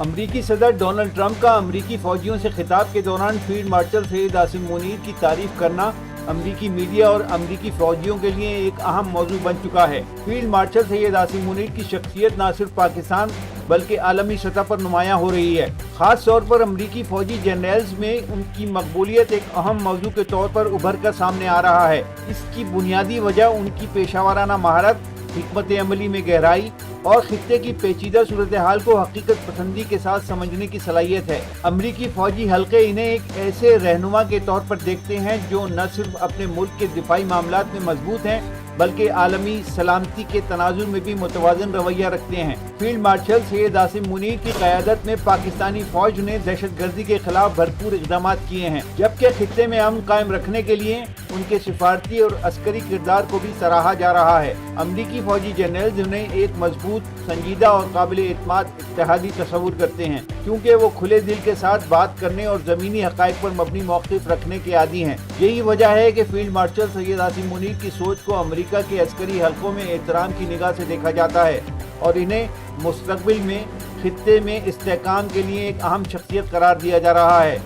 امریکی صدر Donald Trump کا امریکی فوجیوں سے خطاب کے دوران فیلڈ مارشل سید عاصم منیر کی تعریف کرنا امریکی میڈیا اور امریکی فوجیوں کے لیے ایک اہم موضوع بن چکا ہے۔ فیلڈ مارشل سید عاصم منیر کی شخصیت نہ صرف پاکستان بلکہ عالمی سطح پر نمایاں ہو رہی ہے۔ خاص طور پر امریکی فوجی جنرلز میں ان کی مقبولیت ایک اہم موضوع کے طور پر ابھر کر سامنے آ رہا ہے۔ اس کی بنیادی وجہ ان کی پیشہ ورانہ مہارت، حکمت عملی میں گہرائی اور خطے کی پیچیدہ صورتحال کو حقیقت پسندی کے ساتھ سمجھنے کی صلاحیت ہے۔ امریکی فوجی حلقے انہیں ایک ایسے رہنما کے طور پر دیکھتے ہیں جو نہ صرف اپنے ملک کے دفاعی معاملات میں مضبوط ہیں بلکہ عالمی سلامتی کے تناظر میں بھی متوازن رویہ رکھتے ہیں۔ فیلڈ مارشل سید عاصم منیر کی قیادت میں پاکستانی فوج نے دہشت گردی کے خلاف بھرپور اقدامات کیے ہیں، جبکہ خطے میں امن قائم رکھنے کے لیے ان کے سفارتی اور عسکری کردار کو بھی سراہا جا رہا ہے۔ امریکی فوجی جنرلز انہیں ایک مضبوط، سنجیدہ اور قابل اعتماد اتحادی تصور کرتے ہیں، کیونکہ وہ کھلے دل کے ساتھ بات کرنے اور زمینی حقائق پر مبنی موقف رکھنے کے عادی ہیں۔ یہی وجہ ہے کہ فیلڈ مارشل سید عاصم منیر کی سوچ کو امریکہ کے عسکری حلقوں میں احترام کی نگاہ سے دیکھا جاتا ہے اور انہیں مستقبل میں خطے میں استحکام کے لیے ایک اہم شخصیت قرار دیا جا رہا ہے۔